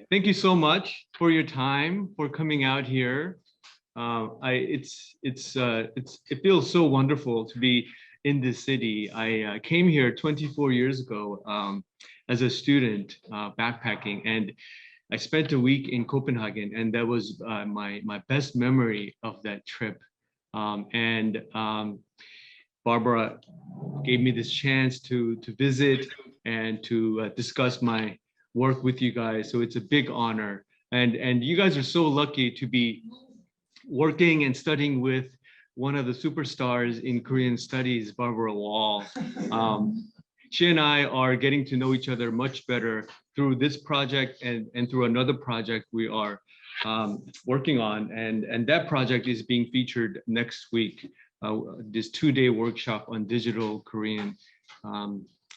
Thank you so much for your time, for coming out here. It feels so wonderful to be in this city. I came here 24 years ago as a student backpacking, and I spent a week in Copenhagen, and that was my best memory of that trip. Barbara gave me this chance to visit and to discuss my work with you guys. So it's a big honor. And you guys are so lucky to be working and studying with one of the superstars in Korean studies, Barbara Wall. She and I are getting to know each other much better through this project and through another project we are working on. And that project is being featured next week, this 2-day workshop on digital Korean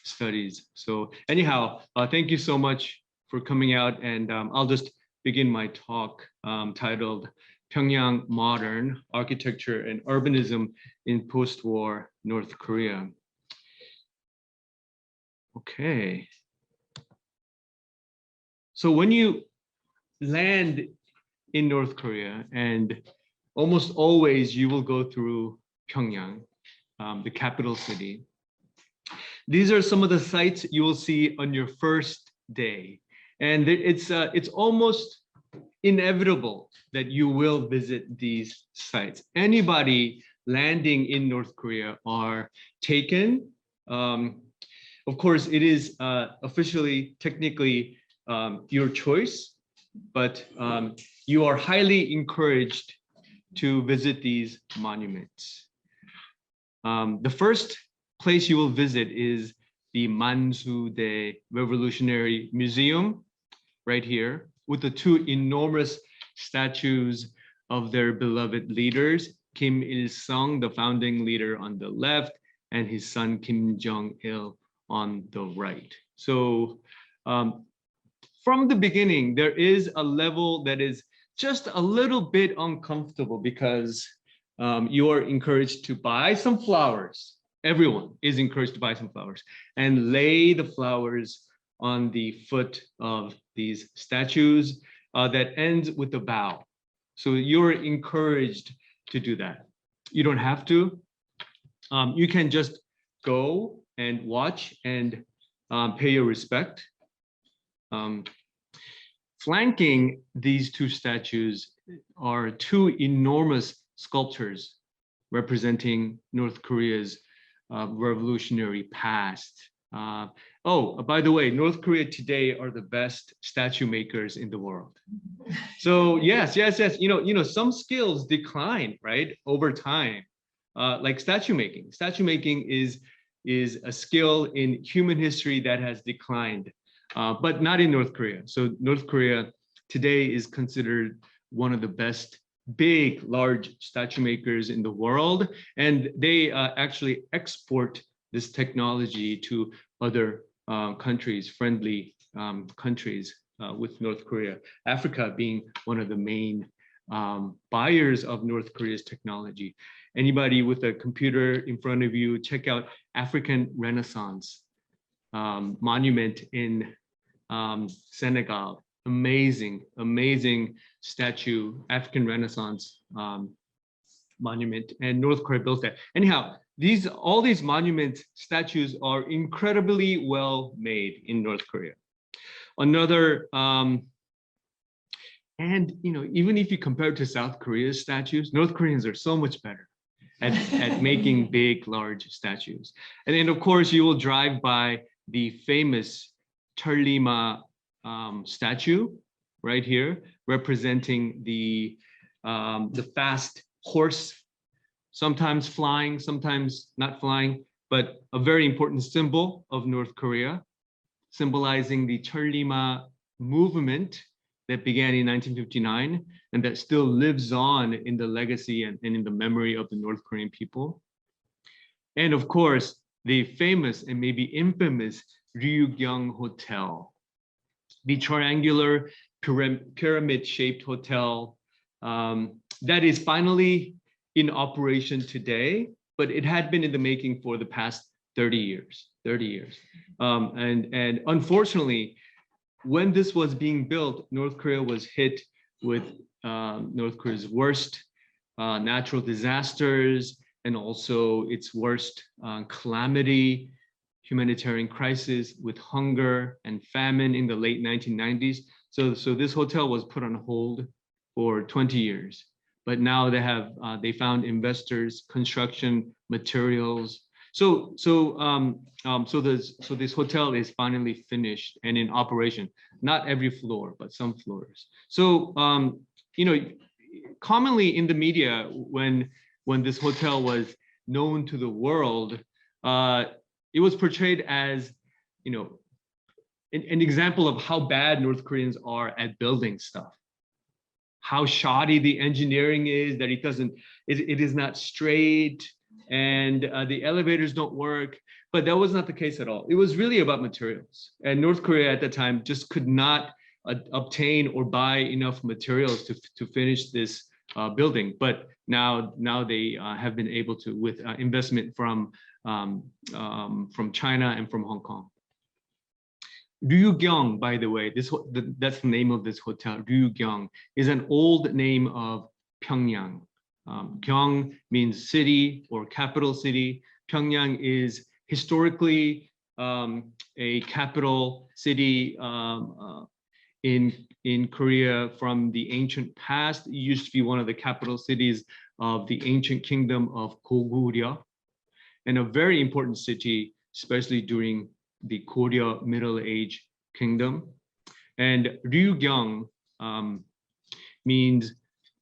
studies. So anyhow, thank you so much for coming out, and I'll just begin my talk titled Pyongyang Modern Architecture and Urbanism in Post-War North Korea. Okay. So when you land in North Korea, and almost always you will go through Pyongyang, the capital city. These are some of the sites you will see on your first day. And it's almost inevitable that you will visit these sites. Anybody landing in North Korea are taken. Of course, it is officially, technically your choice, but you are highly encouraged to visit these monuments. The first place you will visit is the Mansudae Revolutionary Museum, right here, with the two enormous statues of their beloved leaders, Kim Il-sung, the founding leader, on the left, and his son Kim Jong-il on the right. So from the beginning, there is a level that is just a little bit uncomfortable because you are encouraged to buy some flowers. Everyone is encouraged to buy some flowers and lay the flowers on the foot of these statues that ends with a bow. So you're encouraged to do that. You don't have to. You can just go and watch and pay your respect. Flanking these two statues are two enormous sculptures representing North Korea's revolutionary past. Oh, by the way, North Korea today are the best statue makers in the world. So yes. You know, some skills decline, right, over time, like statue making. Statue making is a skill in human history that has declined, but not in North Korea. So North Korea today is considered one of the best big, large statue makers in the world, and they actually export this technology to other countries, friendly countries with North Korea. Africa being one of the main buyers of North Korea's technology. Anybody with a computer in front of you, check out African Renaissance monument in Senegal. Amazing statue, African Renaissance monument, and North Korea built that. Anyhow, all these monument statues are incredibly well made in North Korea. Another, and you know, even if you compare it to South Korea's statues, North Koreans are so much better at making big, large statues. And then of course you will drive by the famous Cheollima statue right here, representing the fast horse, sometimes flying, sometimes not flying, but a very important symbol of North Korea, symbolizing the Cheollima movement that began in 1959 and that still lives on in the legacy and in the memory of the North Korean people. And of course, the famous and maybe infamous Ryugyong Hotel, the triangular pyramid-shaped hotel that is finally in operation today, but it had been in the making for the past 30 years. And unfortunately, when this was being built, North Korea was hit with North Korea's worst natural disasters and also its worst calamity, humanitarian crisis with hunger and famine in the late 1990s. So this hotel was put on hold for 20 years, but now they found investors, construction materials. So this hotel is finally finished and in operation. Not every floor, but some floors. So you know, commonly in the media, when this hotel was known to the world, it was portrayed as, you know, an example of how bad North Koreans are at building stuff, how shoddy the engineering is, that it is not straight, and the elevators don't work. But that was not the case at all. It was really about materials. And North Korea at the time just could not obtain or buy enough materials to finish this building. But now they have been able to, with investment from China and from Hong Kong. Ryugyong, by the way, that's the name of this hotel. Ryugyong is an old name of Pyongyang. Gyeong means city or capital city. Pyongyang is historically a capital city in Korea from the ancient past. It used to be one of the capital cities of the ancient kingdom of Goguryeo, and a very important city, especially during the Goryeo Middle Age kingdom. And Ryugyong means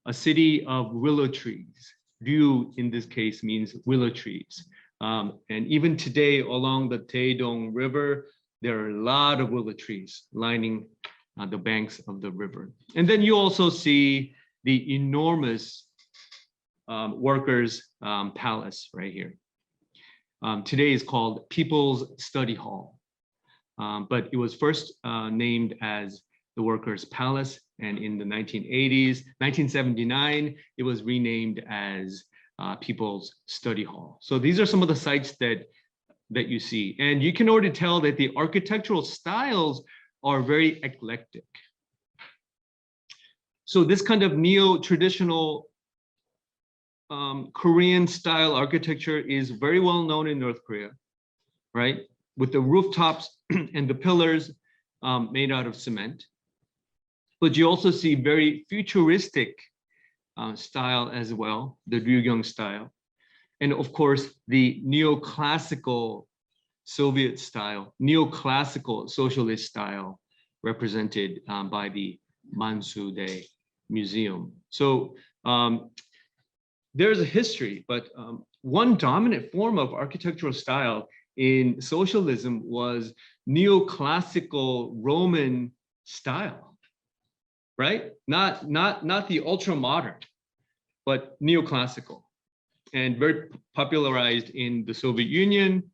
a city of willow trees. Ryu in this case means willow trees. And even today along the Taedong River, there are a lot of willow trees lining the banks of the river. And then you also see the enormous workers' palace right here. Today is called People's Study Hall, but it was first named as the Workers' Palace, and in the 1980s, 1979, it was renamed as People's Study Hall. So these are some of the sites that you see, and you can already tell that the architectural styles are very eclectic. So this kind of neo-traditional Korean style architecture is very well known in North Korea, right? With the rooftops and the pillars made out of cement. But you also see very futuristic style as well, the Ryugyong style. And of course, the neoclassical Soviet style, neoclassical socialist style represented by the Mansudae Museum. So there's a history, but one dominant form of architectural style in socialism was neoclassical Roman style, right? Not the ultra modern, but neoclassical, and very popularized in the Soviet Union,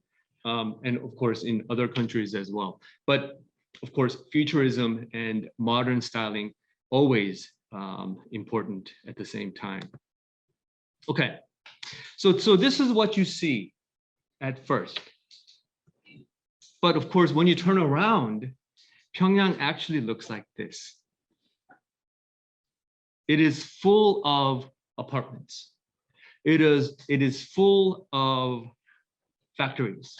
and of course in other countries as well. But of course, futurism and modern styling always important at the same time. Okay, so this is what you see at first. But of course, when you turn around, Pyongyang actually looks like this. It is full of apartments. It is full of factories.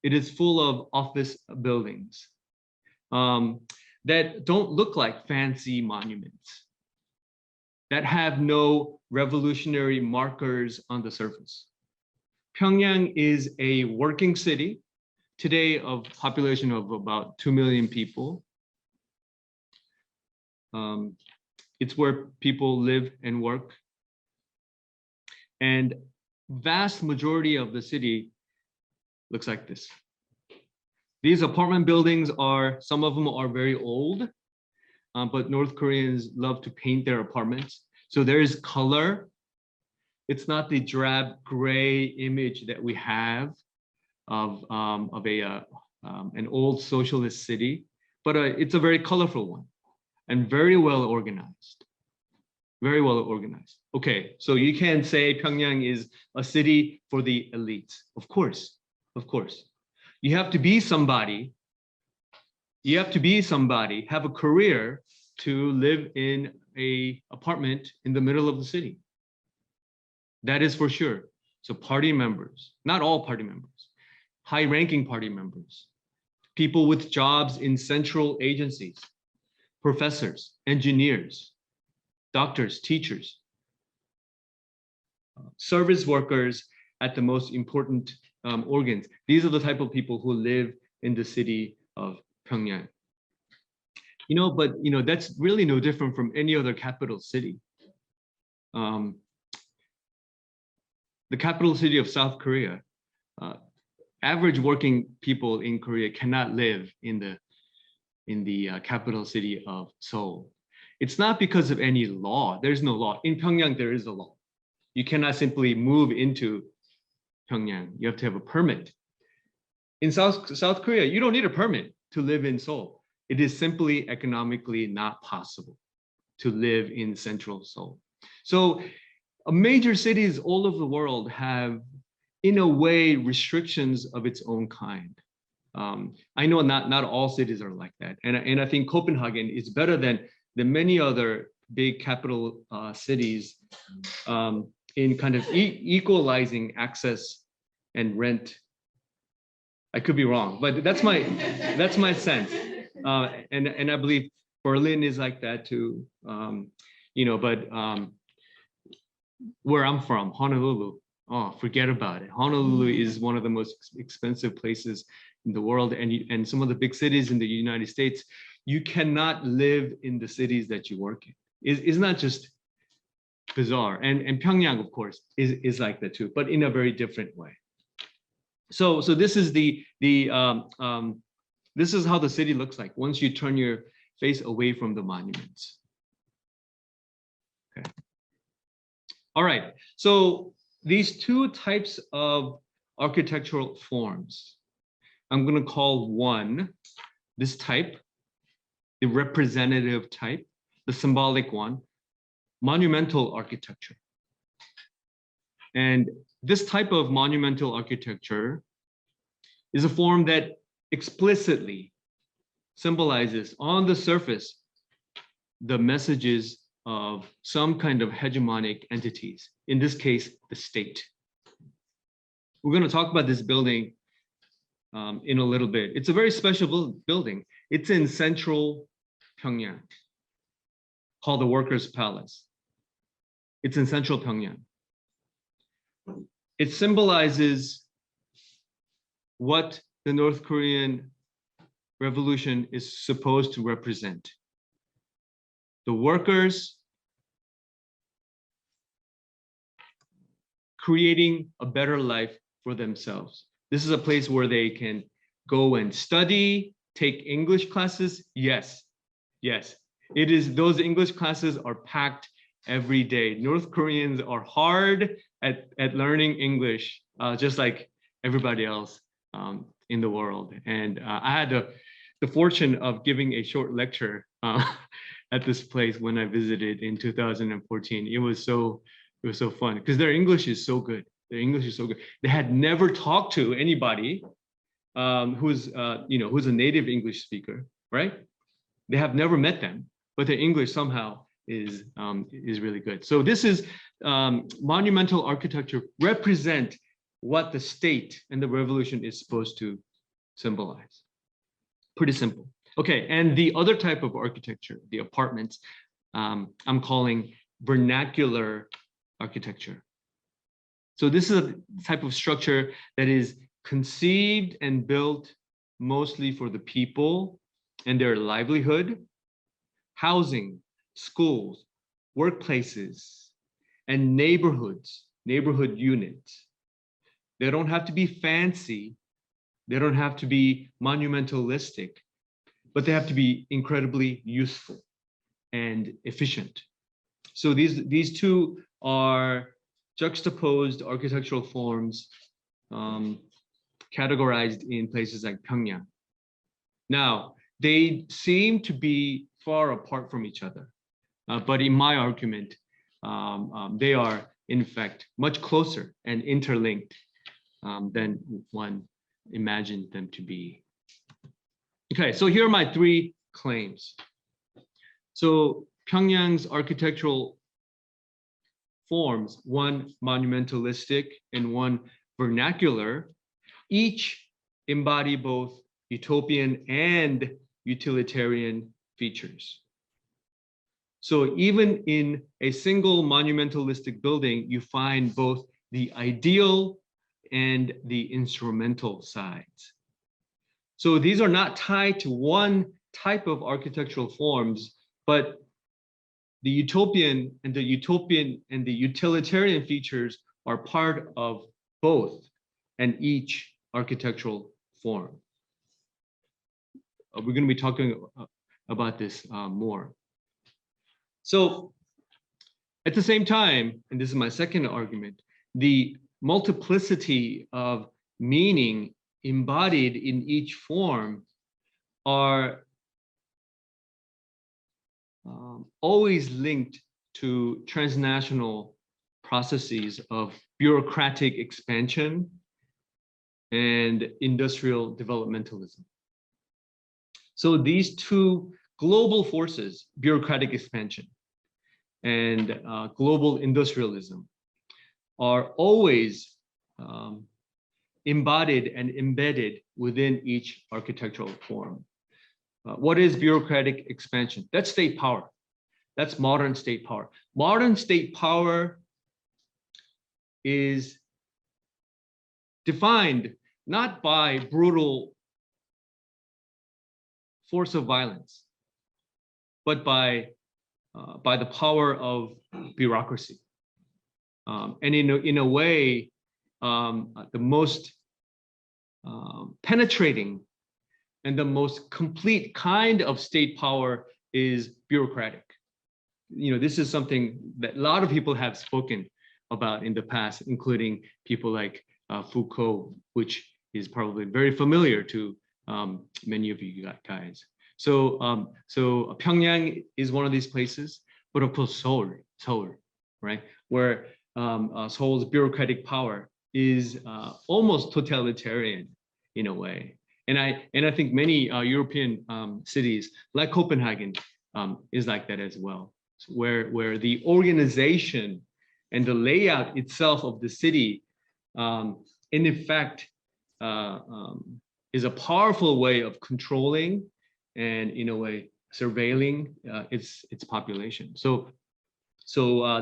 It is full of office buildings that don't look like fancy monuments, that have no revolutionary markers on the surface. Pyongyang is a working city today of population of about 2 million people. It's where people live and work. And vast majority of the city looks like this. These apartment buildings some of them are very old, but North Koreans love to paint their apartments. So there is color. It's not the drab gray image that we have of an old socialist city, but it's a very colorful one and very well organized. Very well organized. Okay, so you can say Pyongyang is a city for the elites. Of course, of course. You have to be somebody You have to be somebody, have a career to live in a apartment in the middle of the city. That is for sure. So party members, not all party members, high-ranking party members, people with jobs in central agencies, professors, engineers, doctors, teachers, service workers at the most important organs. These are the type of people who live in the city of Pyongyang. But that's really no different from any other capital city. The capital city of South Korea, average working people in Korea cannot live in the capital city of Seoul. It's not because of any law. There's no law. In Pyongyang, there is a law. You cannot simply move into Pyongyang. You have to have a permit. In South Korea, you don't need a permit to live in Seoul. It is simply economically not possible to live in central Seoul. So major cities all over the world have, in a way, restrictions of its own kind. I know not all cities are like that. And I think Copenhagen is better than many other big capital cities in kind of equalizing access and rent. I could be wrong, but that's my sense. And I believe Berlin is like that too. But where I'm from, Honolulu, oh, forget about it. Honolulu is one of the most expensive places in the world, and some of the big cities in the United States, you cannot live in the cities that you work in. It's not just bizarre, and Pyongyang, of course, is like that too, but in a very different way. So this is this is how the city looks like once you turn your face away from the monuments. Okay. All right. So these two types of architectural forms, I'm going to call one, this type, the representative type, the symbolic one, monumental architecture. And this type of monumental architecture is a form that explicitly symbolizes on the surface the messages of some kind of hegemonic entities, in this case, the state. We're going to talk about this building in a little bit. It's a very special building. It's in central Pyongyang, called the Workers' Palace. It's in central Pyongyang. It symbolizes what the North Korean Revolution is supposed to represent. The workers creating a better life for themselves. This is a place where they can go and study, take English classes. Yes, it is. Those English classes are packed every day. North Koreans are hard at learning English, just like everybody else in the world. And I had the fortune of giving a short lecture at this place when I visited in 2014. It was so fun because their English is so good. Their English is so good. They had never talked to anybody who's a native English speaker, right? They have never met them, but their English somehow is really good. So this is monumental architecture represent what the state and the revolution is supposed to symbolize. Pretty simple. Okay, and the other type of architecture, the apartments, I'm calling vernacular architecture. So this is a type of structure that is conceived and built mostly for the people and their livelihood, housing, schools, workplaces, and neighborhoods, neighborhood units. They don't have to be fancy. They don't have to be monumentalistic, but they have to be incredibly useful and efficient. So these two are juxtaposed architectural forms categorized in places like Pyongyang. Now, they seem to be far apart from each other, but in my argument, they are in fact much closer and interlinked than one imagined them to be. Okay, so here are my three claims. So Pyongyang's architectural forms, one monumentalistic and one vernacular, each embody both utopian and utilitarian features. So even in a single monumentalistic building, you find both the ideal and the instrumental sides. So these are not tied to one type of architectural forms, but the utopian and the utilitarian features are part of both and each architectural form. We're going to be talking about this more. So at the same time, and this is my second argument, the multiplicity of meaning embodied in each form are always linked to transnational processes of bureaucratic expansion and industrial developmentalism. So these two global forces, bureaucratic expansion and global industrialism, are always embodied and embedded within each architectural form. What is bureaucratic expansion? That's state power. That's modern state power. Modern state power is defined not by brutal force of violence, but by the power of bureaucracy. And in a way, the most penetrating and the most complete kind of state power is bureaucratic. This is something that a lot of people have spoken about in the past, including people like Foucault, which is probably very familiar to many of you guys. So Pyongyang is one of these places, but of course Seoul, right, where Seoul's bureaucratic power is almost totalitarian in a way. And I think many European cities like Copenhagen is like that as well, where the organization and the layout itself of the city, in effect, is a powerful way of controlling and, in a way, surveilling its population. So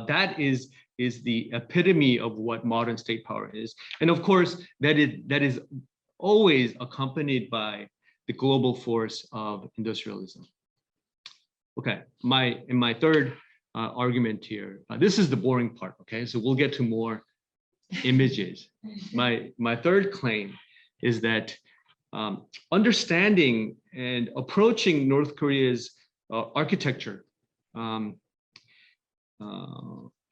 that is the epitome of what modern state power is, and of course that is always accompanied by the global force of industrialism. Okay, my third argument here. This is the boring part. Okay, so we'll get to more images. My third claim is that understanding and approaching North Korea's architecture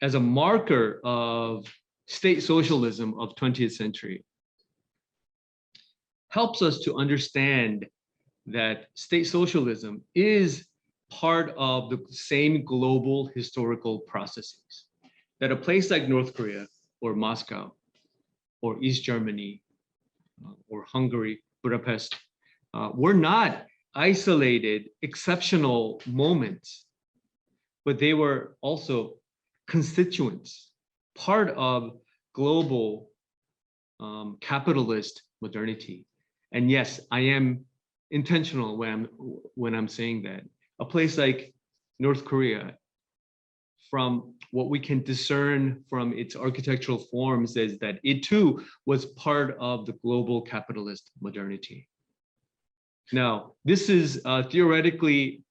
as a marker of state socialism of 20th century helps us to understand that state socialism is part of the same global historical processes, that a place like North Korea or Moscow or East Germany or Hungary, Budapest, were not isolated, exceptional moments, but they were also constituents, part of global capitalist modernity. And yes, I am intentional when I'm saying that. A place like North Korea, from what we can discern from its architectural forms, is that it too was part of the global capitalist modernity. Now, this is theoretically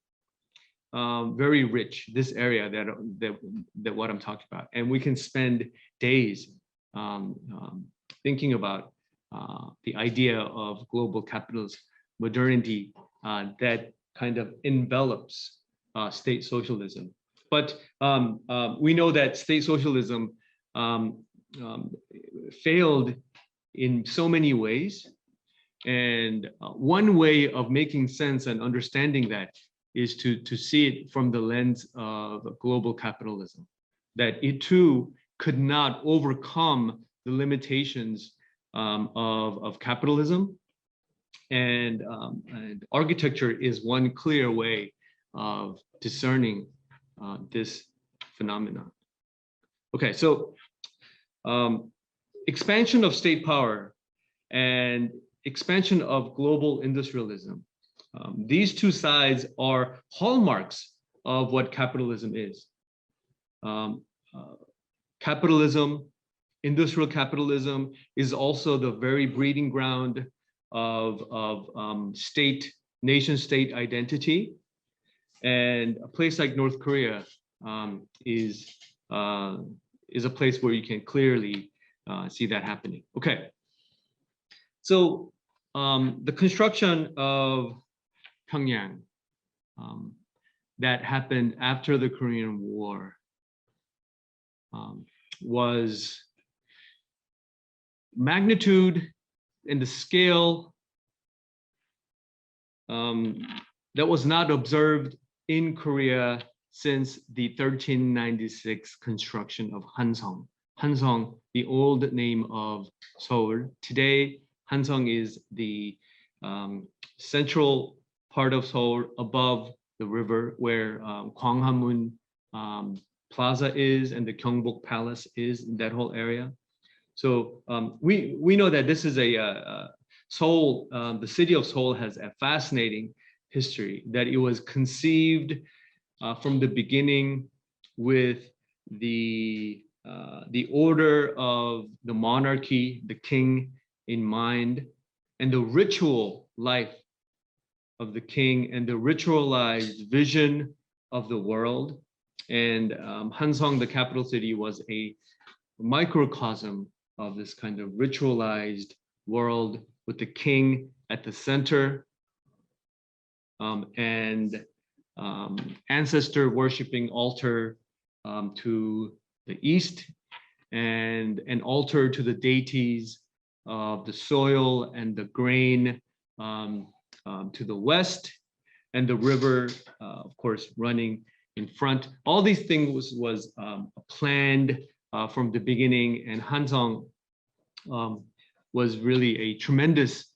very rich, this area that what I'm talking about, and we can spend days thinking about the idea of global capitalist modernity that kind of envelops state socialism. But we know that state socialism failed in so many ways. And one way of making sense and understanding that is to see it from the lens of global capitalism, that it too could not overcome the limitations of capitalism and architecture is one clear way of discerning this phenomenon. Okay, so expansion of state power and expansion of global industrialism. These two sides are hallmarks of what capitalism is. Capitalism, industrial capitalism, is also the very breeding ground of nation-state identity. And a place like North Korea is a place where you can clearly see that happening. Okay, so the construction of Pyongyang that happened after the Korean War was magnitude and the scale that was not observed in Korea since the 1396 construction of Hansong. Hansong, the old name of Seoul. Today, Hansong is the central part of Seoul above the river where Gwanghamun Plaza is and the Gyeongbok Palace is, in that whole area. So we know that this is a Seoul, the city of Seoul has a fascinating history, that it was conceived from the beginning with the order of the monarchy, the king in mind, and the ritual life of the king and the ritualized vision of the world. And Hansong, the capital city, was a microcosm of this kind of ritualized world with the king at the center, and ancestor worshiping altar to the east, and an altar to the deities of the soil and the grain to the west, and the river, of course, running in front. All these things was planned from the beginning, and Hansong was really a tremendous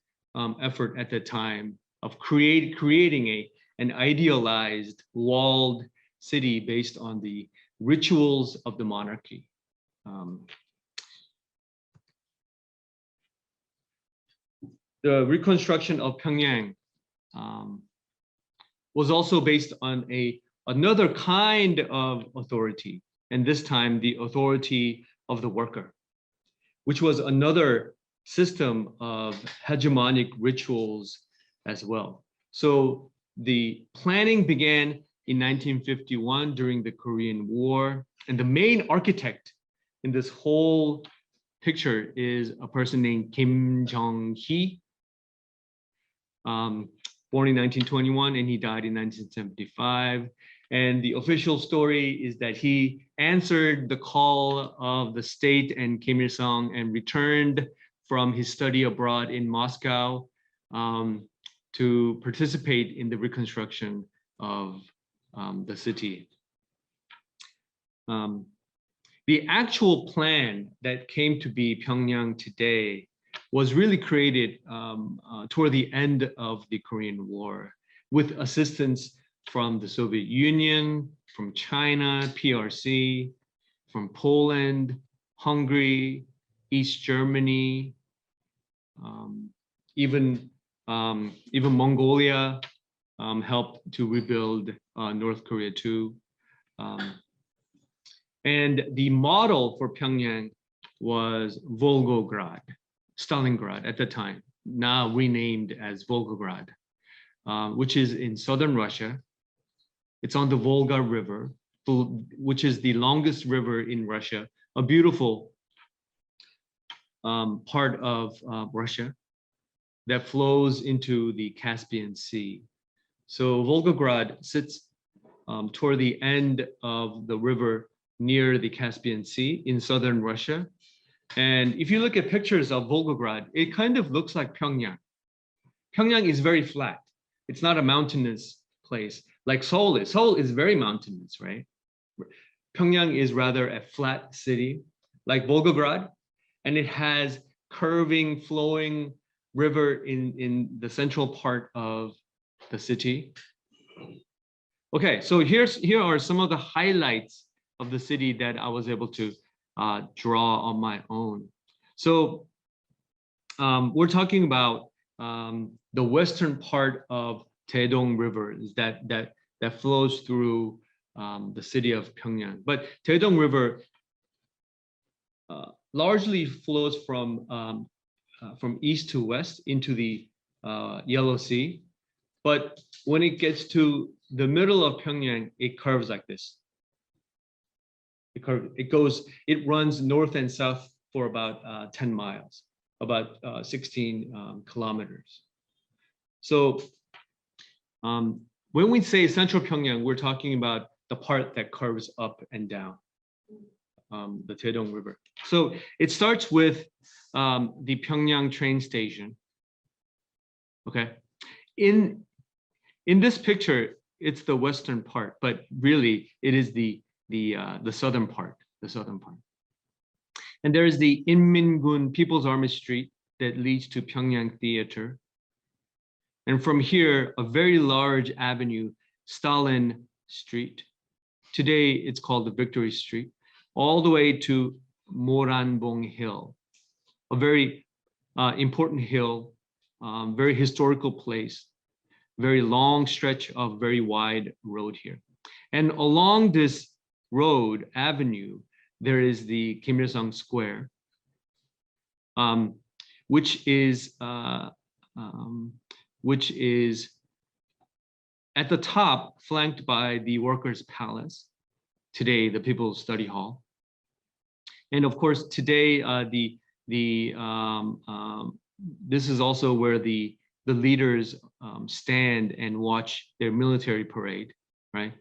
effort at the time of creating an idealized walled city based on the rituals of the monarchy. The reconstruction of Pyongyang was also based on another kind of authority, and this time the authority of the worker, which was another system of hegemonic rituals as well. So the planning began in 1951 during the Korean War, and the main architect in this whole picture is a person named Kim Jong-hee, born in 1921, and he died in 1975. And the official story is that he answered the call of the state and Kim Il-sung and returned from his study abroad in Moscow to participate in the reconstruction of the city. The actual plan that came to be Pyongyang today was really created toward the end of the Korean War with assistance from the Soviet Union, from China, PRC, from Poland, Hungary, East Germany, even Mongolia helped to rebuild North Korea too. And the model for Pyongyang was Volgograd, Stalingrad at the time, now renamed as Volgograd, which is in southern Russia. It's on the Volga River, which is the longest river in Russia, a beautiful part of Russia that flows into the Caspian Sea. So Volgograd sits toward the end of the river near the Caspian Sea in southern Russia. And if you look at pictures of Volgograd, it kind of looks like Pyongyang. Pyongyang is very flat. It's not a mountainous place like Seoul is. Seoul is very mountainous, right? Pyongyang is rather a flat city like Volgograd, and it has curving, flowing river in the central part of the city. Okay, so here are some of the highlights of the city that I was able to draw on my own. So we're talking about the western part of Taedong River that flows through the city of Pyongyang. But Taedong River largely flows from east to west into the Yellow Sea. But when it gets to the middle of Pyongyang, it curves like this. It runs north and south for about 10 miles, about 16 kilometers. So when we say central Pyongyang, we're talking about the part that curves up and down the Taedong River. So it starts with the Pyongyang train station. Okay, in this picture, it's the western part, but really it is the southern part, And there is the Inmingun People's Army Street that leads to Pyongyang Theater. And from here, a very large avenue, Stalin Street. Today, it's called the Victory Street, all the way to Moranbong Hill, a very important hill, very historical place, very long stretch of very wide road here. And along this road, avenue, there is the Kim Il-sung Square, which is at the top flanked by the Workers' Palace, today the People's Study Hall. And of course, today this is also where the leaders stand and watch their military parade, right?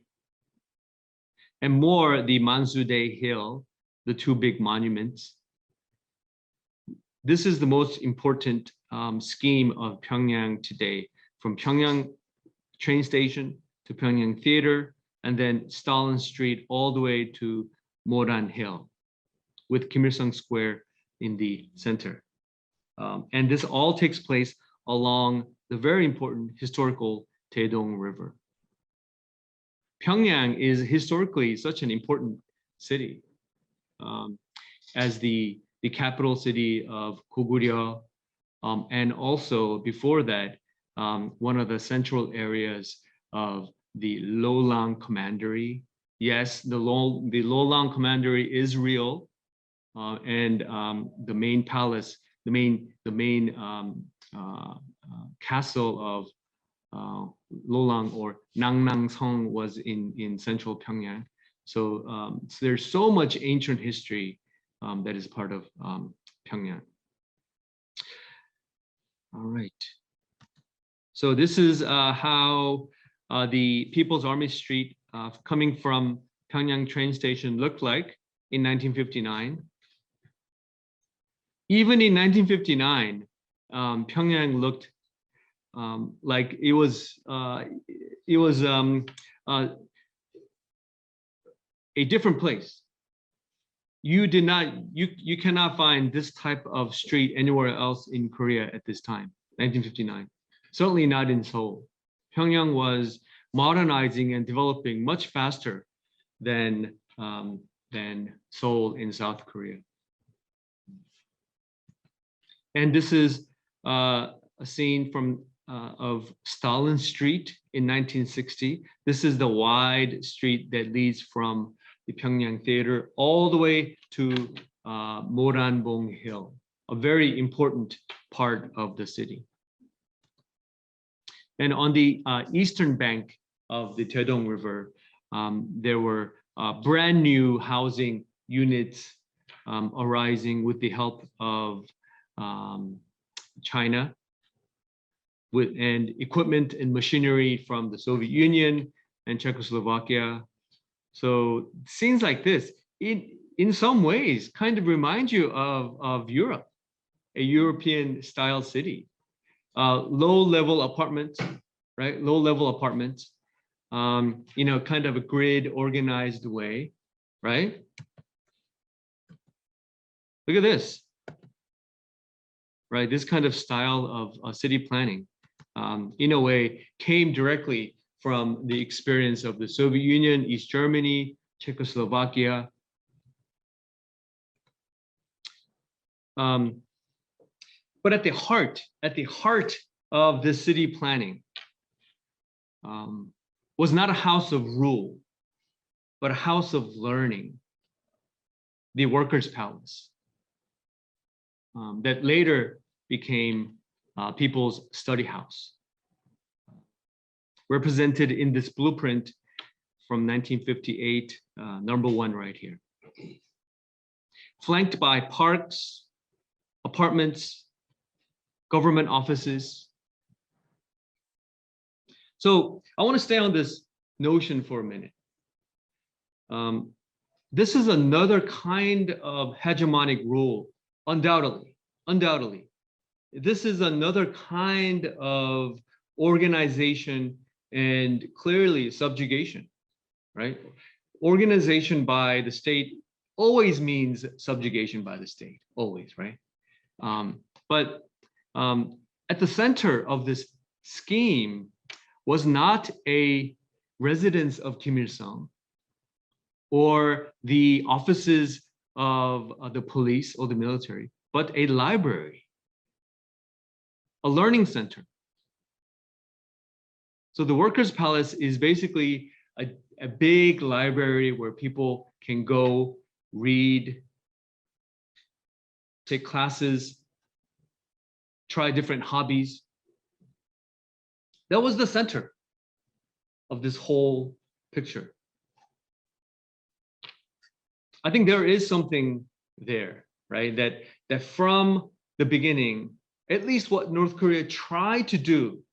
And more, the Mansudae Hill, the two big monuments. This is the most important scheme of Pyongyang today, from Pyongyang train station to Pyongyang Theater, and then Stalin Street all the way to Moran Hill, with Kim Il-sung Square in the center. And this all takes place along the very important historical Taedong River. Pyongyang is historically such an important city, as the capital city of Goguryeo, and also before that, one of the central areas of the Lolang Commandery. Yes, the Lolang Commandery is real, and the main palace, the main castle of Lolang or Nangnang-song was in central Pyongyang. So, so there's so much ancient history that is part of Pyongyang. All right. So this is how the People's Army Street coming from Pyongyang train station looked like in 1959. Even in 1959, Pyongyang looked like it was a different place. You cannot find this type of street anywhere else in Korea at this time, 1959. Certainly not in Seoul. Pyongyang was modernizing and developing much faster than Seoul in South Korea. And this is a scene from of Stalin Street in 1960. This is the wide street that leads from the Pyongyang Theater all the way to Moranbong Hill, a very important part of the city. And on the eastern bank of the Taedong River, there were brand new housing units arising with the help of China, and equipment and machinery from the Soviet Union and Czechoslovakia. So scenes like this, in some ways, kind of remind you of Europe, a European style city. Low-level apartments, right? Low-level apartments, you know, kind of a grid organized way, right? Look at this. right? This kind of style of city planning, in a way, came directly from the experience of the Soviet Union, East Germany, Czechoslovakia. But at the heart of this city planning was not a house of rule, but a house of learning, the workers' palace, that later became people's study house, represented in this blueprint from 1958, #1 right here. Flanked by parks, apartments, government offices. So I want to stay on this notion for a minute. This is another kind of hegemonic rule, undoubtedly. This is another kind of organization and clearly subjugation, right? Organization by the state always means subjugation by the state, always, right? But at the center of this scheme was not a residence of Kim Il-sung or the offices of the police or the military, but a library, a learning center. So the Workers' Palace is basically a big library where people can go read, take classes, try different hobbies. That was the center of this whole picture. I think there is something there, right? That from the beginning, at least what North Korea tried to do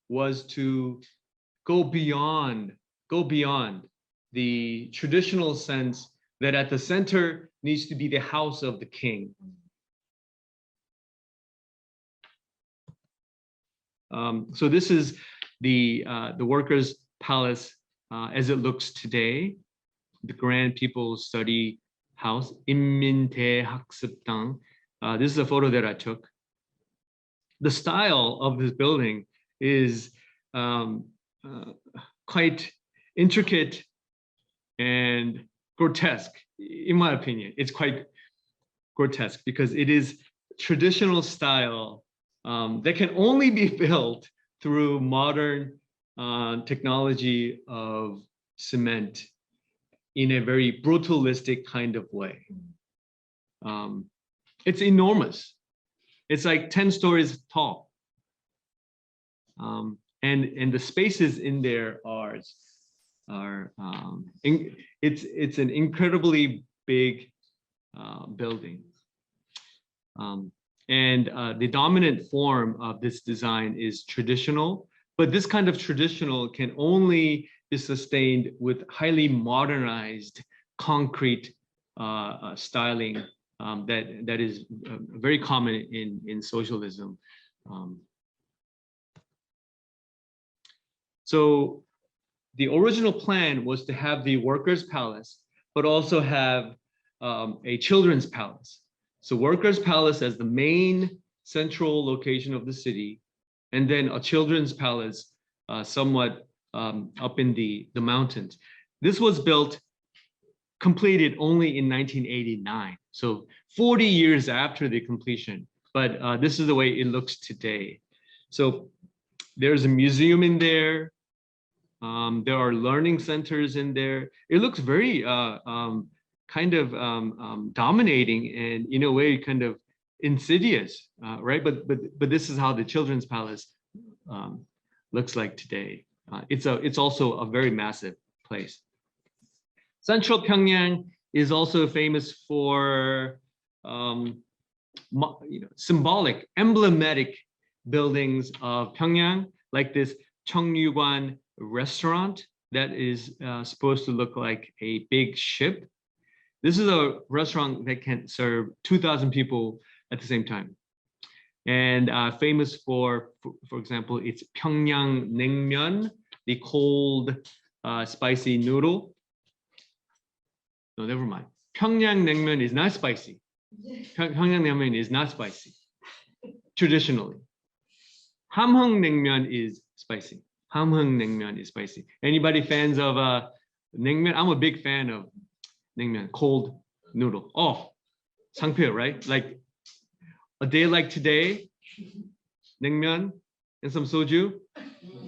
was to go beyond the traditional sense that at the center needs to be the house of the king. So this is the Workers' Palace as it looks today, the Grand People's Study House, 인민대학습당. This is a photo that I took. The style of this building is quite intricate and grotesque, in my opinion. It's quite grotesque because it is traditional style that can only be built through modern technology of cement in a very brutalistic kind of way. It's enormous. It's like 10 stories tall. And the spaces in there it's an incredibly big building. And the dominant form of this design is traditional, but this kind of traditional can only be sustained with highly modernized concrete styling that is very common in socialism. So the original plan was to have the Workers' Palace, but also have a children's palace. So Workers' Palace as the main central location of the city, and then a children's palace somewhat up in the mountains. This was completed only in 1989. So 40 years after the completion, but this is the way it looks today. So there's a museum in there. There are learning centers in there. It looks very kind of dominating and in a way kind of insidious, right? But this is how the children's palace looks like today. It's also a very massive place. Central Pyongyang is also famous for symbolic, emblematic buildings of Pyongyang, like this Cheongyuan restaurant that is supposed to look like a big ship. This is a restaurant that can serve 2,000 people at the same time. And famous for example, it's Pyongyang Naengmyeon, the cold spicy noodle. No, never mind. Pyongyang Naengmyeon is not spicy. Pyongyang Naengmyeon is not spicy. traditionally. Hamhung naengmyeon is spicy. Hamhung naengmyeon is spicy. Anybody fans of naengmyeon? I'm a big fan of naengmyeon, cold noodle. Oh, sangpyeol, right? Like a day like today, naengmyeon and some soju.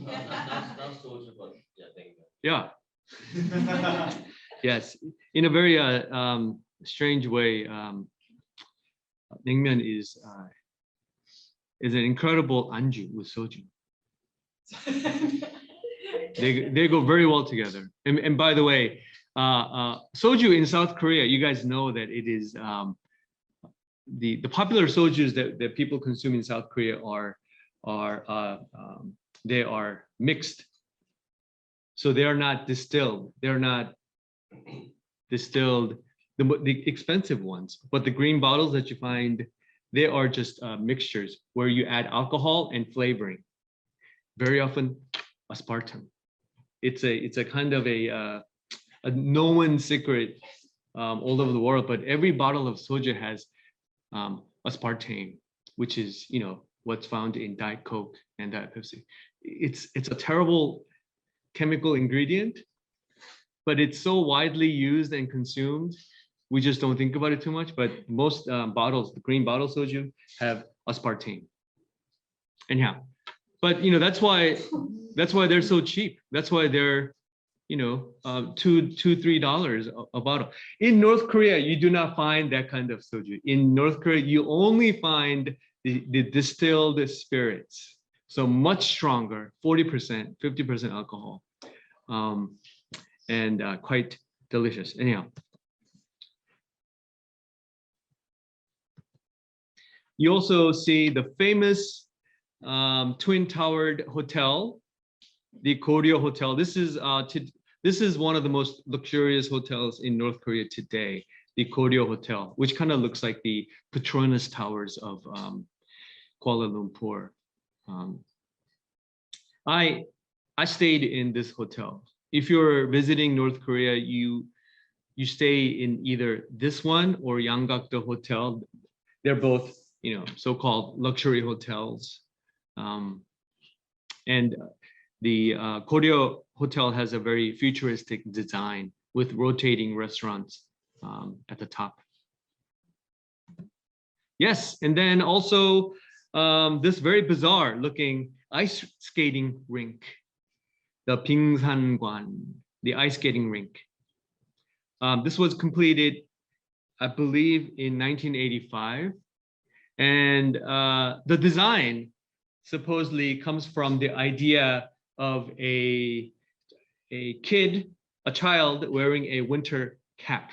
Not soju, but Yeah. Yes, in a very strange way, naengmyeon is an incredible anju with soju. They go very well together. And by the way, soju in South Korea, you guys know that it is the popular sojus that people consume in South Korea they are mixed. So they are not distilled. They're not distilled, the expensive ones. But the green bottles that you find, they are just mixtures where you add alcohol and flavoring. Very often, aspartame. It's a kind of a known secret all over the world. But every bottle of soju has aspartame, which is what's found in Diet Coke and Diet Pepsi. It's a terrible chemical ingredient, but it's so widely used and consumed, we just don't think about it too much. But most bottles, the green bottle soju, have aspartame. Anyhow, but that's why they're so cheap. That's why they're $2-3 a bottle. In North Korea, you do not find that kind of soju. In North Korea, you only find the distilled spirits. So much stronger, 40%, 50% alcohol, and quite delicious. Anyhow, you also see the famous twin-towered hotel, the Koryo Hotel. This is one of the most luxurious hotels in North Korea today, the Koryo Hotel, which kind of looks like the Petronas Towers of Kuala Lumpur. I stayed in this hotel. If you're visiting North Korea, you stay in either this one or Yanggakdo Hotel. They're both so-called luxury hotels. And the Koryo Hotel has a very futuristic design with rotating restaurants at the top. Yes, and then also this very bizarre looking ice skating rink, the Pingsanguan, the ice skating rink. This was completed, I believe, in 1985. And the design supposedly comes from the idea of a child wearing a winter cap.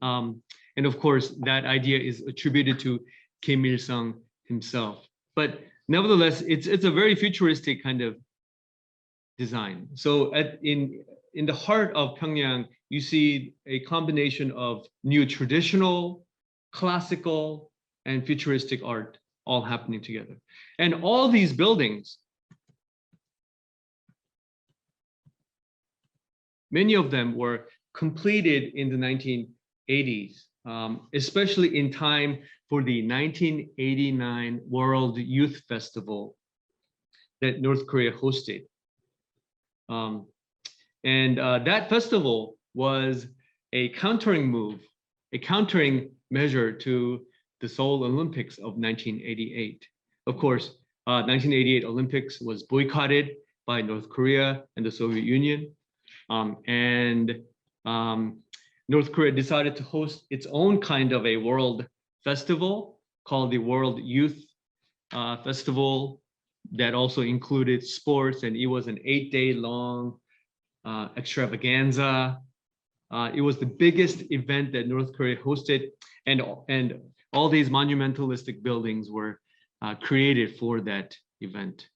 And of course, that idea is attributed to Kim Il-sung himself. But nevertheless, it's a very futuristic kind of design. So in the heart of Pyongyang, you see a combination of new traditional, classical, and futuristic art all happening together. And all these buildings, many of them were completed in the 1980s, especially in time for the 1989 World Youth Festival that North Korea hosted. And that festival was a countering measure to the Seoul Olympics of 1988. Of course, 1988 Olympics was boycotted by North Korea and the Soviet Union. North Korea decided to host its own kind of a world festival called the World Youth Festival that also included sports, and it was an 8-day long extravaganza. It was the biggest event that North Korea hosted, and all these monumentalistic buildings were created for that event.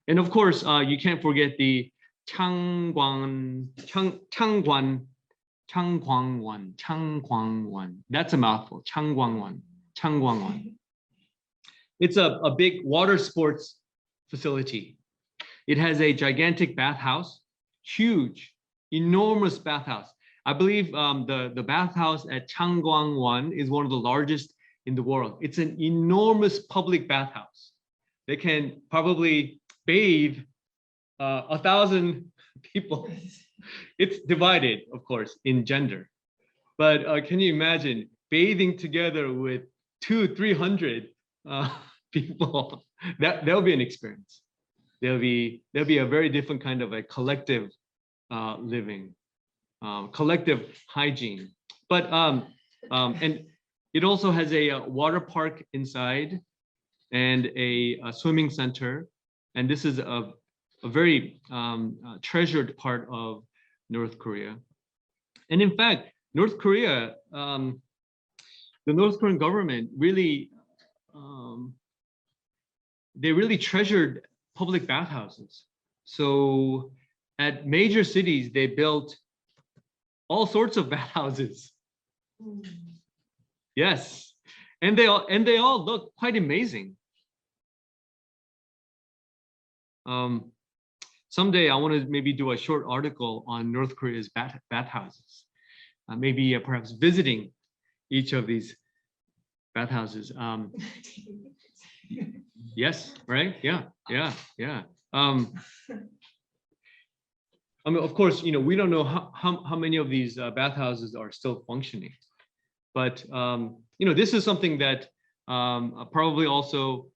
And of course, you can't forget the Changwangwan. That's a mouthful. Changwangwan. It's a big water sports facility. It has a gigantic bathhouse, huge, enormous bathhouse. I believe the bathhouse at Changwangwan is one of the largest in the world. It's an enormous public bathhouse. They can probably bathe 1,000 people. It's divided, of course, in gender. But can you imagine bathing together with 200-300 people? That'll be an experience. There'll be a very different kind of a collective living, collective hygiene. But and it also has a water park inside and a swimming center. And this is a very treasured part of North Korea. And in fact, North Korea, the North Korean government really, they really treasured public bathhouses. So at major cities, they built all sorts of bathhouses. Yes, and they all look quite amazing. Someday I want to maybe do a short article on North Korea's bathhouses. Maybe perhaps visiting each of these bathhouses. Yes, right? Yeah. I mean, of course, we don't know how many of these bathhouses are still functioning, but this is something that probably also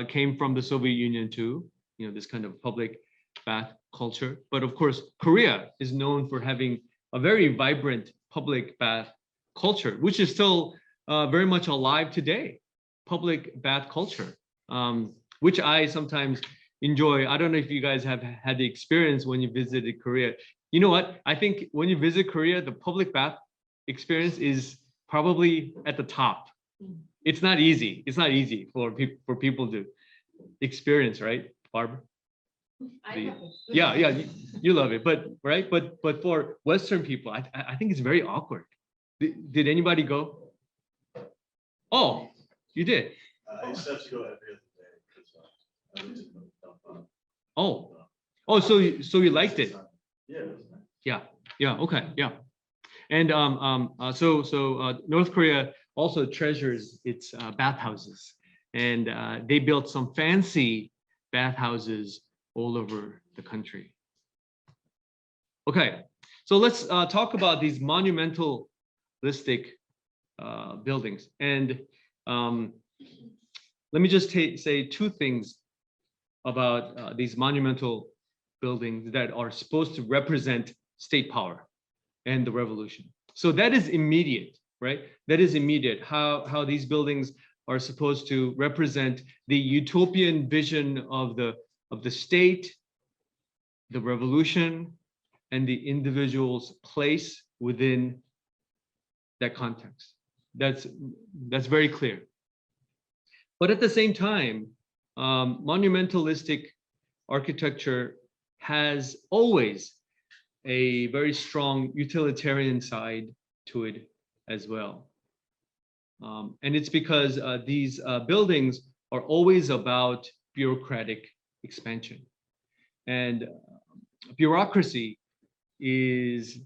came from the Soviet Union too. This kind of public bath culture. But of course, Korea is known for having a very vibrant public bath culture, which is still very much alive today. Public bath culture, which I sometimes enjoy. I don't know if you guys have had the experience when you visited Korea. You know what? I think when you visit Korea, the public bath experience is probably at the top. It's not easy. It's not easy for people to experience, right, Barbara? Yeah, you love it, but right, but for Western people, I think it's very awkward. Did anybody go? Oh, you did. I used to have to go every other day. I used to dump on. Oh, so you liked it? Yeah, it was nice. Yeah, okay, yeah. And so North Korea also treasures its bathhouses, and they built some fancy bathhouses all over the country. Okay, so let's talk about these monumentalistic buildings. And let me just say two things about these monumental buildings that are supposed to represent state power and the revolution. So that is immediate, right? That is immediate, how these buildings are supposed to represent the utopian vision of the state, the revolution, and the individual's place within that context. That's very clear. But at the same time, monumentalistic architecture has always a very strong utilitarian side to it as well. And it's because these buildings are always about bureaucratic expansion. And bureaucracy is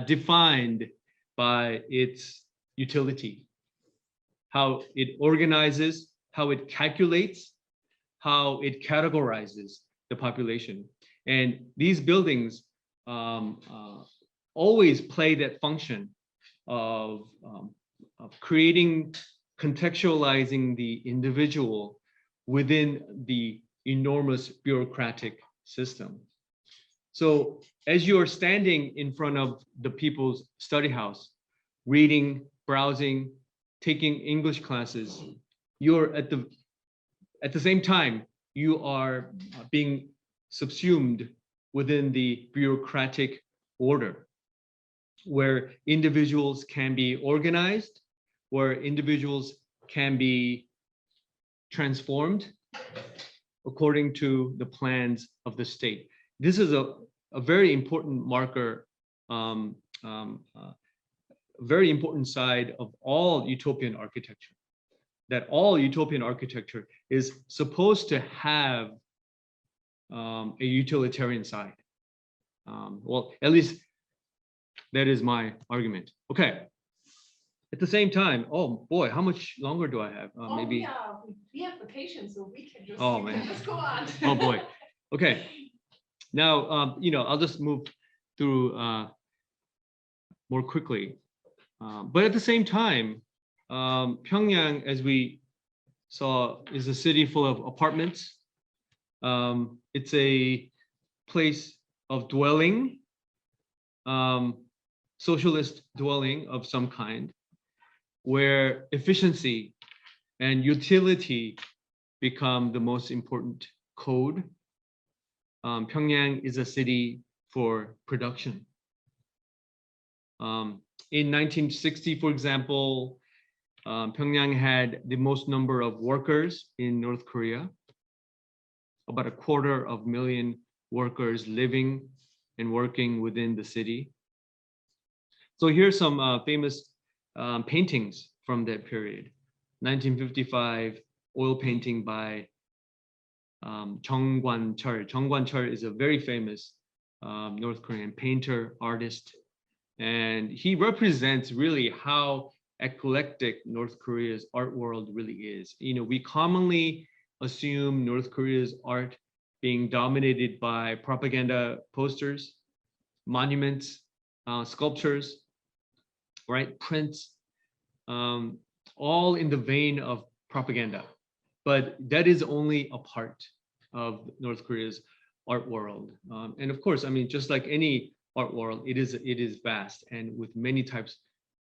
defined by its utility, how it organizes, how it calculates, how it categorizes the population. And these buildings always play that function of creating, contextualizing the individual within the enormous bureaucratic system. So as you're standing in front of the people's study house, reading, browsing, taking English classes, you're at the same time, you are being subsumed within the bureaucratic order, where individuals can be organized, where individuals can be transformed according to the plans of the state. This is a very important marker, very important side of all utopian architecture, that all utopian architecture is supposed to have a utilitarian side. Well, at least that is my argument. Okay, At the same time, oh boy, how much longer do I have? Maybe. Yeah, we have vacation, so we can just. Oh, man. Let's go on. Oh boy. Okay. Now, I'll just move through more quickly. But at the same time, Pyongyang, as we saw, is a city full of apartments. It's a place of dwelling, socialist dwelling of some kind, where efficiency and utility become the most important code. Pyongyang is a city for production. In 1960, for example, Pyongyang had the most number of workers in North Korea, about 250,000 workers living and working within the city. So here's some famous paintings from that period. 1955 oil painting by Chung Kwan-chul. Chung Kwan-chul is a very famous North Korean painter, artist, and he represents really how eclectic North Korea's art world really is. We commonly assume North Korea's art being dominated by propaganda posters, monuments, sculptures, right, prints, all in the vein of propaganda. But that is only a part of North Korea's art world. And of course, I mean, just like any art world, it is vast and with many types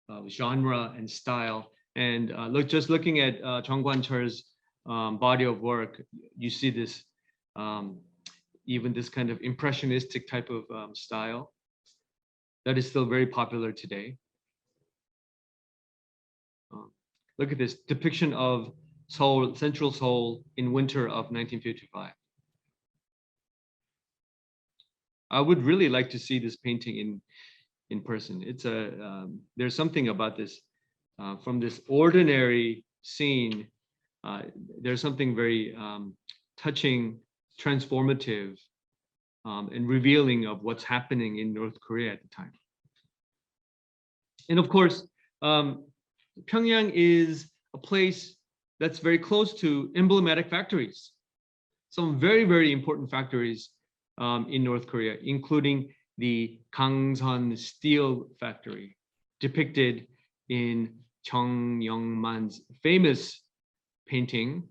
of genre and style. And just looking at Chung Kwan-chul's body of work, you see this, even this kind of impressionistic type of style that is still very popular today. Look at this depiction of Seoul, central Seoul in winter of 1955. I would really like to see this painting in person. It's there's something about this, from this ordinary scene, there's something very touching, transformative, and revealing of what's happening in North Korea at the time. And of course, Pyongyang is a place that's very close to emblematic factories. Some very, very important factories in North Korea, including the Gangsan Steel Factory, depicted in Chung Young-man's famous painting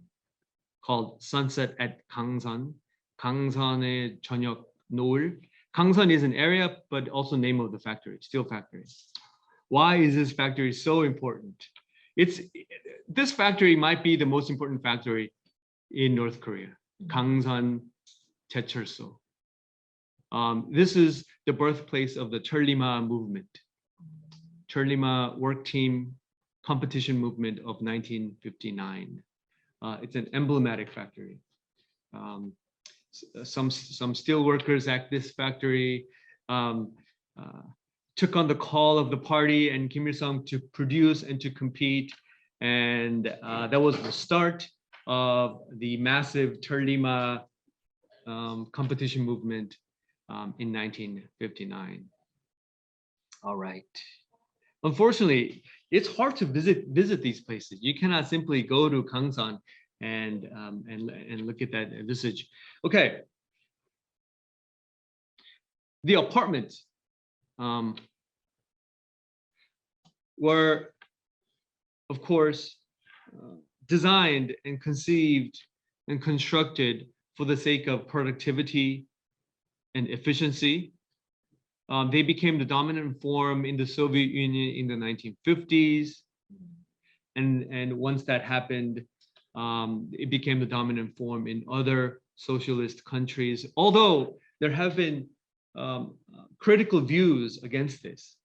called Sunset at Gangsan, Gangsan의 저녁 노을. Gangsan is an area, but also name of the factory, steel factory. Why is this factory so important? This factory might be the most important factory in North Korea, Gangsan Jecherso. This is the birthplace of the Cheollima movement, Cheollima work team competition movement of 1959. It's an emblematic factory. Some steel workers at this factory took on the call of the party and Kim Il-sung to produce and to compete. And that was the start of the massive Cheollima competition movement in 1959. All right. Unfortunately, it's hard to visit these places. You cannot simply go to Gangsan and look at that visage. Okay. The apartments were, of course, designed and conceived and constructed for the sake of productivity and efficiency. They became the dominant form in the Soviet Union in the 1950s. And once that happened, it became the dominant form in other socialist countries. Although there have been critical views against this,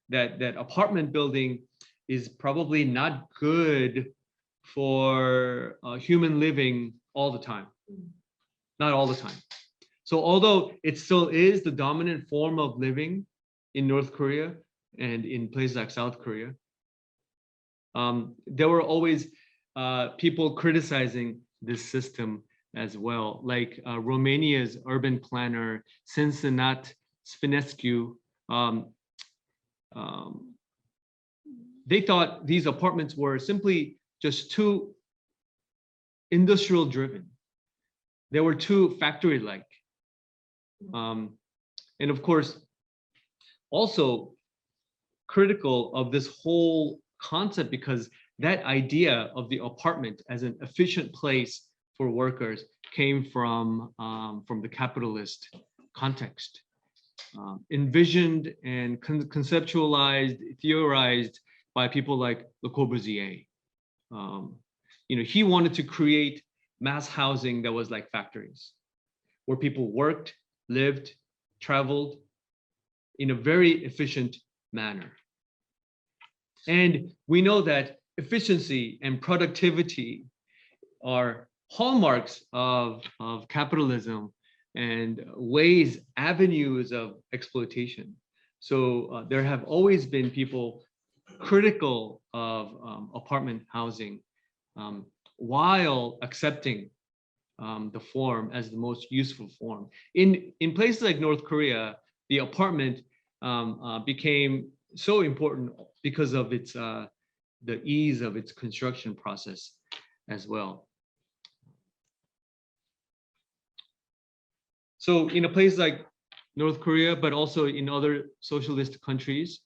that apartment building is probably not good for human living all the time, not all the time. So although it still is the dominant form of living in North Korea and in places like South Korea, there were always people criticizing this system as well, like Romania's urban planner, Sensenat Sfinescu, they thought these apartments were simply just too industrial driven. They were too factory-like. And of course, also critical of this whole concept, because that idea of the apartment as an efficient place for workers came from the capitalist context, envisioned and conceptualized, theorized by people like Le Corbusier. He wanted to create mass housing that was like factories, where people worked, lived, traveled in a very efficient manner. And we know that efficiency and productivity are hallmarks of capitalism and avenues of exploitation. So there have always been people critical of apartment housing, while accepting the form as the most useful form. In places like North Korea, the apartment became so important because of its the ease of its construction process as well. So in a place like North Korea, but also in other socialist countries,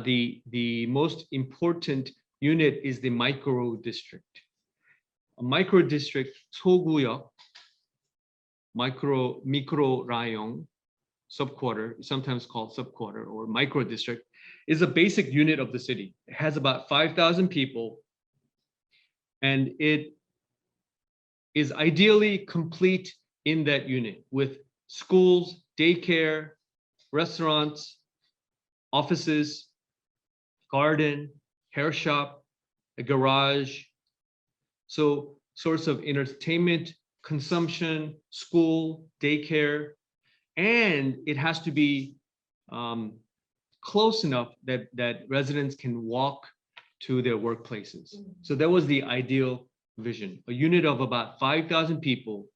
the most important unit is the micro district. A micro district, 소구역, micro rayon, subquarter, sometimes called subquarter or micro district, is a basic unit of the city. It has about 5,000 people, and it is ideally complete in that unit with schools, daycare, restaurants, offices, garden, hair shop, a garage. So source of entertainment, consumption, school, daycare, and it has to be close enough that residents can walk to their workplaces. So that was the ideal vision, a unit of about 5,000 people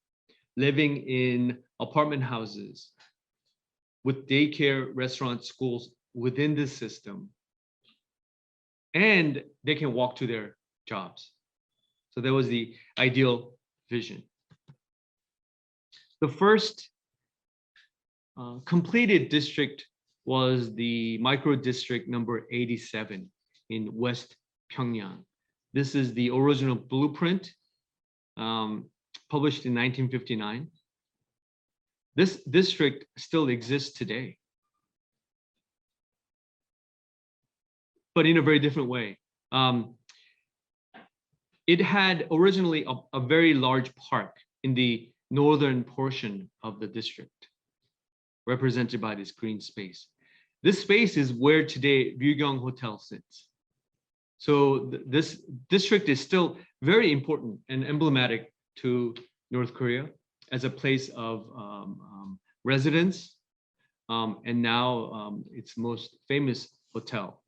living in apartment houses with daycare, restaurants, schools within this system, and they can walk to their jobs. So that was the ideal vision. The first completed district was the micro district number 87 in West Pyongyang. This is the original blueprint, published in 1959. This district still exists today, but in a very different way. It had originally a very large park in the northern portion of the district, represented by this green space. This space is where today Ryugyong Hotel sits. So this district is still very important and emblematic to North Korea as a place of residence, and now its most famous hotel.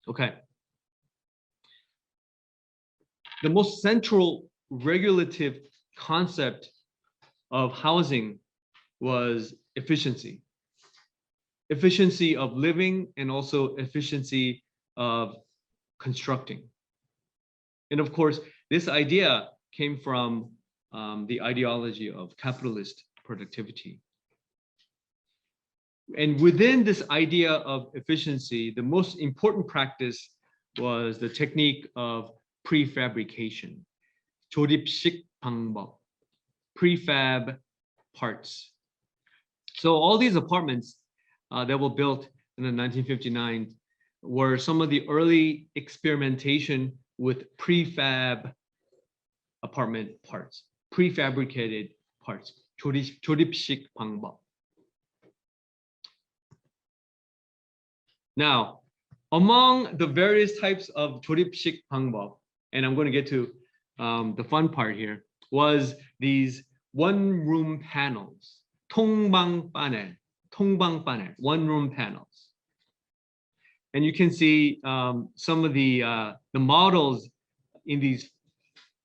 Okay. The most central regulative concept of housing was efficiency. Efficiency of living and also efficiency of constructing. And of course, this idea came from the ideology of capitalist productivity. And within this idea of efficiency, the most important practice was the technique of prefabrication, 조립식 방법, prefab parts. So all these apartments that were built in the 1959 were some of the early experimentation with prefab apartment parts, prefabricated parts, 조립식 방법. Now, among the various types of 조립식 방법, and I'm going to get to the fun part here, was these one-room panels, 통방 panel, one-room panels. And you can see some of the models in these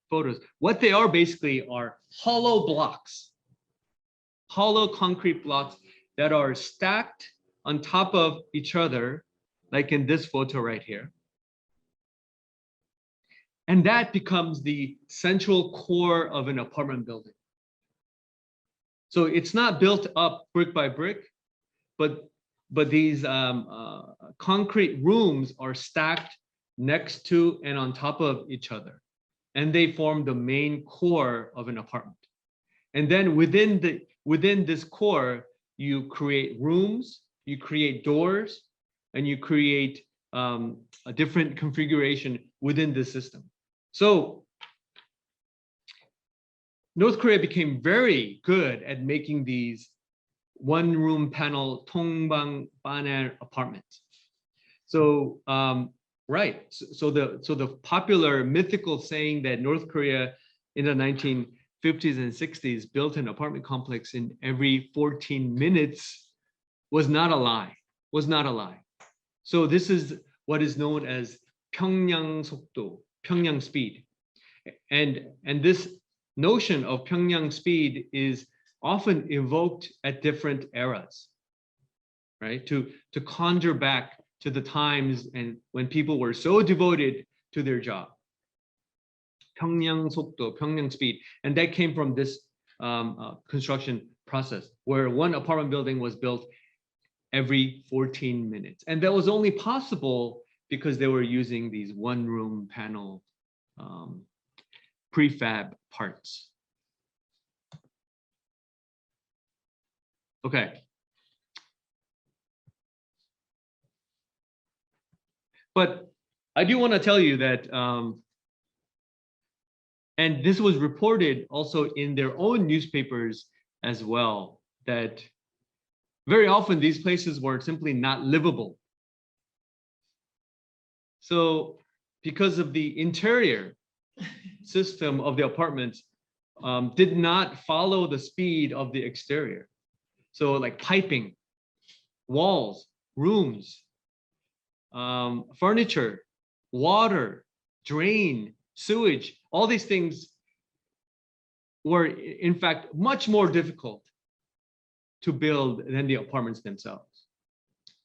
photos. What they are basically are hollow blocks, hollow concrete blocks that are stacked on top of each other like in this photo right here. And that becomes the central core of an apartment building. So it's not built up brick by brick, but these concrete rooms are stacked next to and on top of each other. And they form the main core of an apartment. And then within this core, you create rooms, you create doors, and you create a different configuration within the system. So North Korea became very good at making these one-room panel 통방 panel apartments. So right, so the popular mythical saying that North Korea in the 1950s and 60s built an apartment complex in every 14 minutes was not a lie. Was not a lie. So this is what is known as Pyongyang 속도, Pyongyang speed, and this notion of Pyongyang speed is often evoked at different eras, right? To conjure back to the times and when people were so devoted to their job. Pyongyang 속도, Pyongyang speed, and that came from this construction process where one apartment building was built every 14 minutes, and that was only possible because they were using these one-room panel prefab parts. Okay. But I do want to tell you that, and this was reported also in their own newspapers as well, that very often these places were simply not livable. So because of the interior system of the apartments did not follow the speed of the exterior. So like piping, walls, rooms, furniture, water, drain, sewage, all these things were in fact much more difficult to build than the apartments themselves,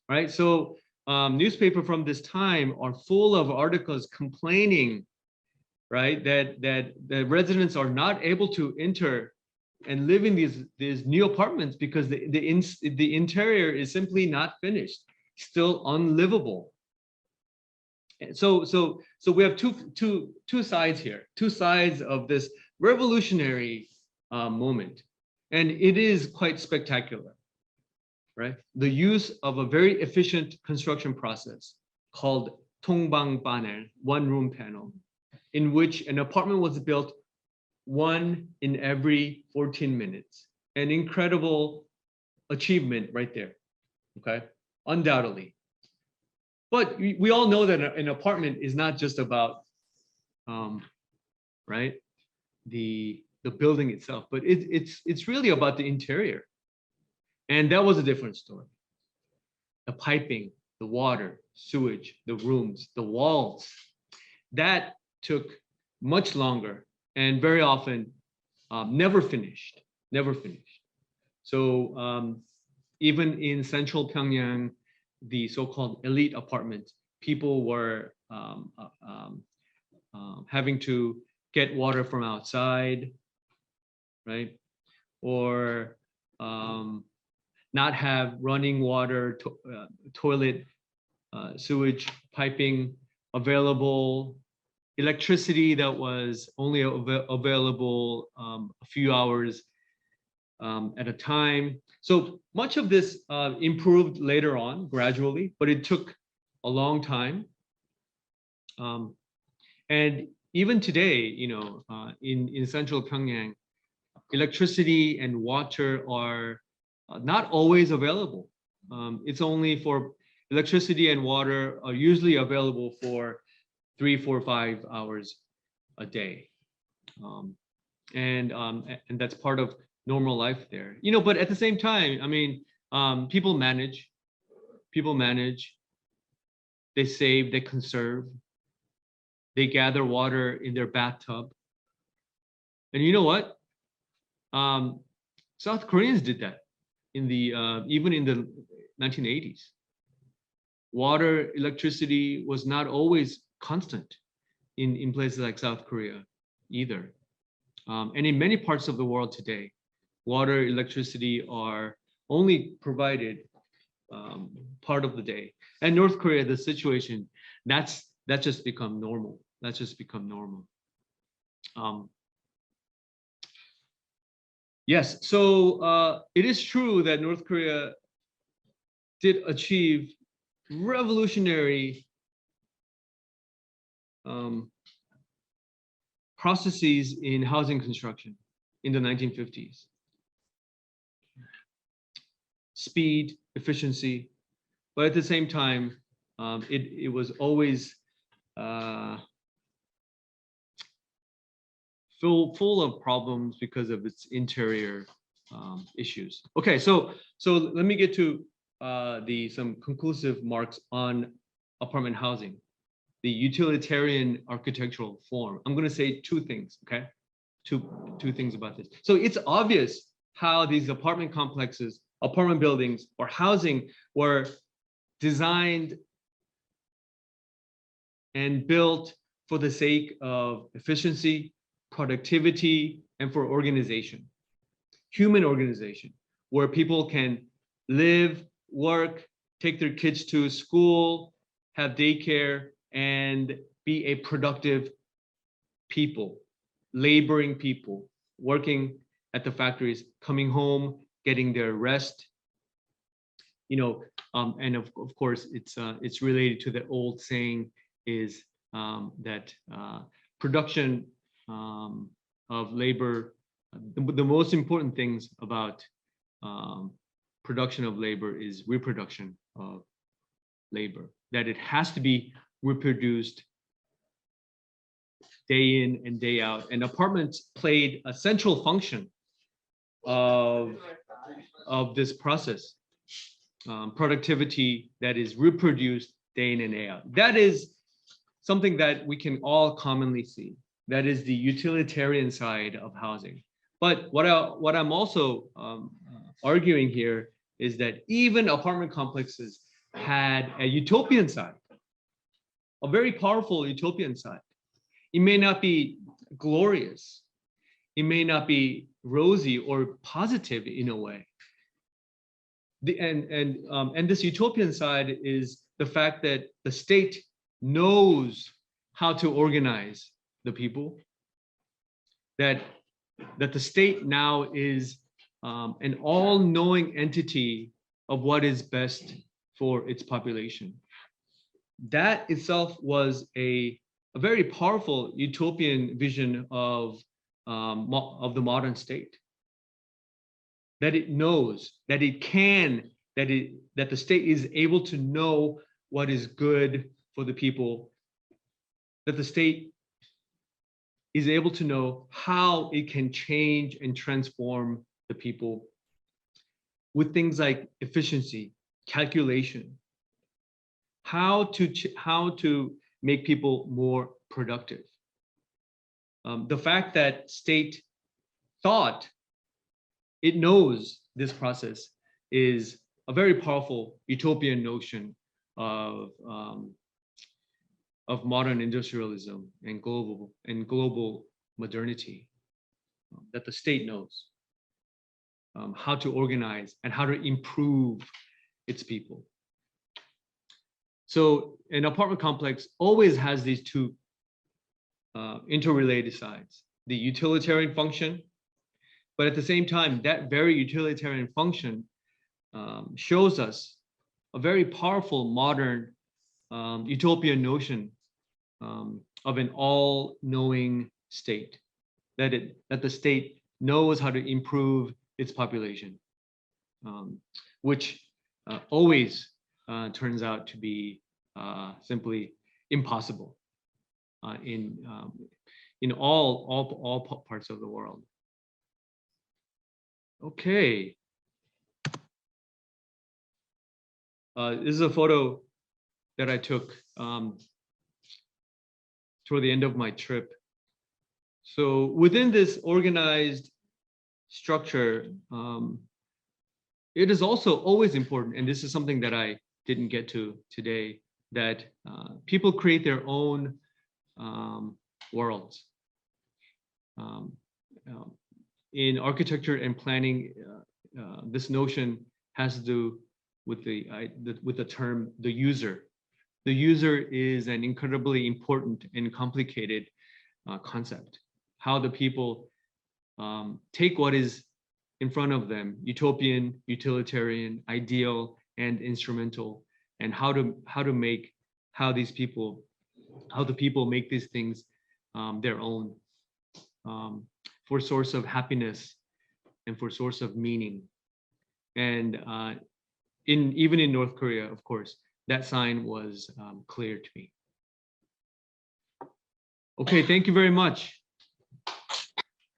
right? So newspaper from this time are full of articles complaining, right, that the residents are not able to enter and live in these new apartments because the interior is simply not finished, still unlivable. And so we have two sides here, two sides of this revolutionary moment, and it is quite spectacular, right? The use of a very efficient construction process called 통방 panel, one-room panel, in which an apartment was built one in every 14 minutes. An incredible achievement right there, okay? Undoubtedly. But we all know that an apartment is not just about, right, the building itself, but it's really about the interior. And that was a different story. The piping, the water, sewage, the rooms, the walls, that took much longer and very often never finished. So even in central Pyongyang, the so-called elite apartments, people were having to get water from outside, right? Or not have running water, toilet, sewage piping available, electricity that was only available a few hours at a time. So much of this improved later on, gradually, but it took a long time. And even today, you know, in central Pyongyang, electricity and water are not always available. It's only for electricity and water are usually available for 3, 4, 5 hours a day. And that's part of normal life there, you know, but at the same time, I mean, people manage, they save, they conserve, they gather water in their bathtub. And you know what? South Koreans did that in the even in the 1980s. Water, electricity was not always constant in places like South Korea either. And in many parts of the world today, water, electricity are only provided part of the day. And North Korea, the situation, that's just become normal. That's just become normal. Yes, so it is true that North Korea did achieve revolutionary processes in housing construction in the 1950s. Speed, efficiency, but at the same time, it was always full of problems because of its interior issues. Okay, so let me get to some conclusive marks on apartment housing, the utilitarian architectural form. I'm going to say two things. Okay, two things about this. So it's obvious how these apartment complexes, apartment buildings, or housing were designed and built for the sake of efficiency, productivity, and for organization, human organization, where people can live, work, take their kids to school, have daycare, and be a productive people, laboring people, working at the factories, coming home, getting their rest. And of course, it's related to the old saying is that production of labor, the most important things about production of labor is reproduction of labor, that it has to be reproduced day in and day out. And apartments played a central function of this process, productivity that is reproduced day in and day out. That is something that we can all commonly see. That is the utilitarian side of housing. But what I'm also arguing here is that even apartment complexes had a utopian side, a very powerful utopian side. It may not be glorious. It may not be rosy or positive in a way. And this utopian side is the fact that the state knows how to organize the people, that the state now is an all-knowing entity of what is best for its population. That itself was a very powerful utopian vision of the modern state. That it knows, that it can, that the state is able to know what is good for the people, that the state is able to know how it can change and transform the people with things like efficiency, calculation, how to make people more productive. The fact that state thought it knows this process is a very powerful utopian notion of modern industrialism and global modernity, that the state knows how to organize and how to improve its people. So an apartment complex always has these two interrelated sides, the utilitarian function, but at the same time, that very utilitarian function shows us a very powerful modern utopian notion of an all-knowing state, that the state knows how to improve its population, which always turns out to be simply impossible in all parts of the world. Okay. This is a photo that I took toward the end of my trip. So within this organized structure, it is also always important, and this is something that I didn't get to today, that people create their own worlds. In architecture and planning, this notion has to do with the term the user. The user is an incredibly important and complicated concept. How the people take what is in front of them, utopian, utilitarian, ideal, and instrumental, and how the people make these things their own, for source of happiness and for source of meaning. And even in North Korea, of course, that sign was clear to me. Okay, thank you very much.